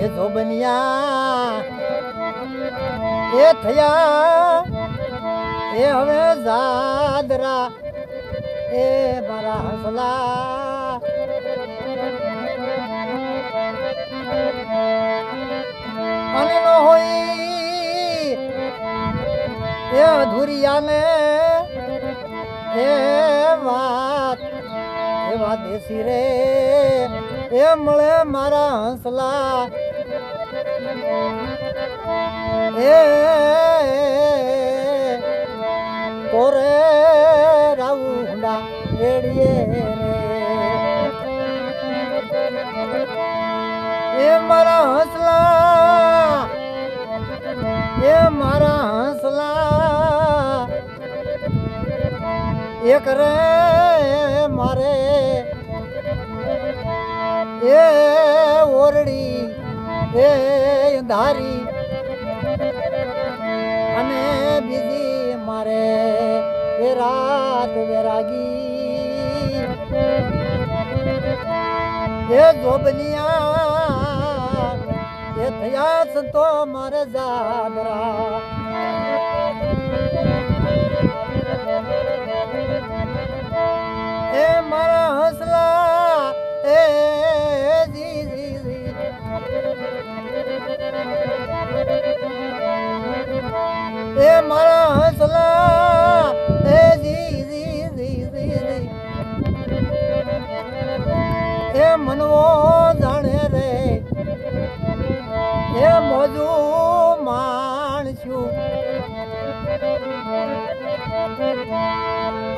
એ જોબનિયા એ થયા એ હવે જાદરા એ મારા હસલા અને નો હોય એ અધૂરિયાને એ વાત દેશી રે એ મળે મારા હંસલા એ કોરે રાઉંડા રેડીએ રે એ મારા હંસલા એ મારા હંસલા એક રે મારે એ ઓરડી એ ધારી અને બીજી મારે એ રાત વેરાગી એ જોબનિયા એ થયા સંતો મારે જાદરા એ મારા હસલા એ જી જી જી એ મારા હસલા એ જી જી જી જી એ મનવો જાણે રે એ મોજુ માણશું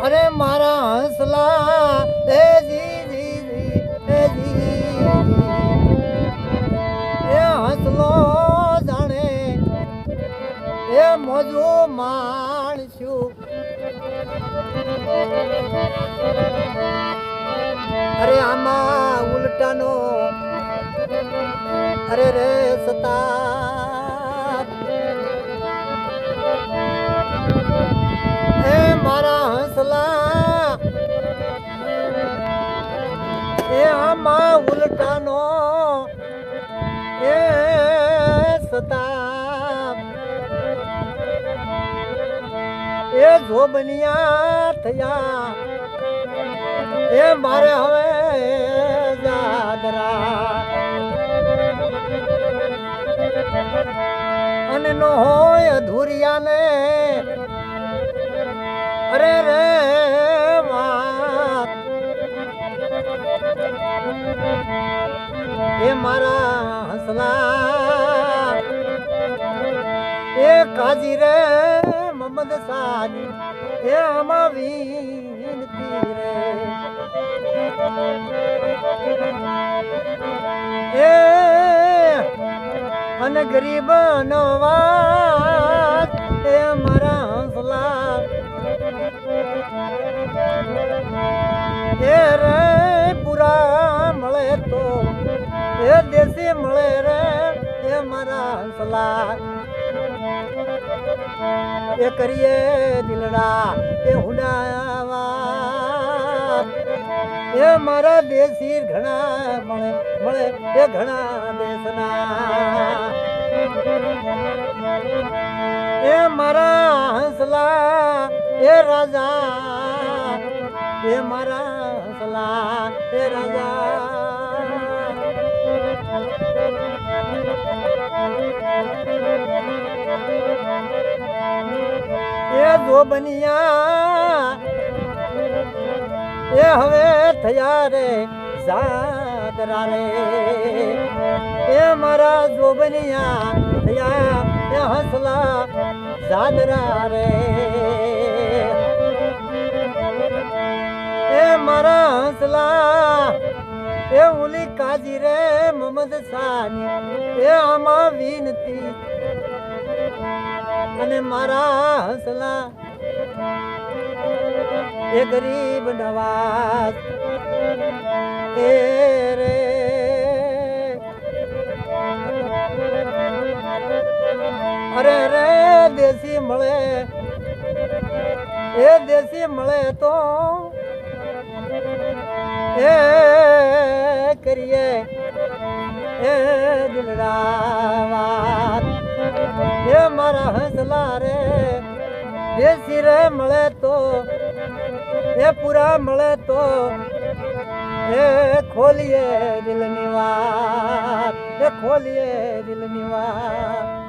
અરે મારા હંસલા એ જી જી જી એ જી એ હંસલો જાણે એ મોજુ માણશું અરે આમાં ઉલટાનો અરે રે સતા એ મારા હંસલા એ આમાં ઉલટાનો એ સતા એ જોબનિયા થયા એ મારે હવે જાદરા અને નો હોય અધૂરિયાને અરે રે વાત એ મારા હસલા એ કાજી રે મોહમ્મદ સાની એ આમાં વિનતી રે એ અને ગરીબ નો વાત એ મારા હંસલા એ રે પૂરા મળે તો એ દેશી મળે રે એ મારા હંસલા એ કરીએ દિલડા એ હુડાવા એ મારા દેશી ઘણા મળે મળે એ ઘણા દેશના એ મારા હંસલા એ રાજા એ મારા હંસલા એ રાજા એ જોબનિયા એ હવે થયા રે જાદરા રે એ મારા જોબનિયા થયા એ હંસલા જાદરા રે એ મારા હંસલા એ ઓલી કાજી રે મોહમ્મદ સાની એ આમાં વિનતી અને મારા હંસલા એ ગરીબ નવાજ એ રે અરે રે દેશી મળે એ દેશી મળે તો એ કરીએ એ દિલરાવા એ મારા હંસલા રે દેશી રે મળે તો એ પૂરા મળે તો એ ખોલીએ દિલની વાત એ ખોલીએ દિલની વાત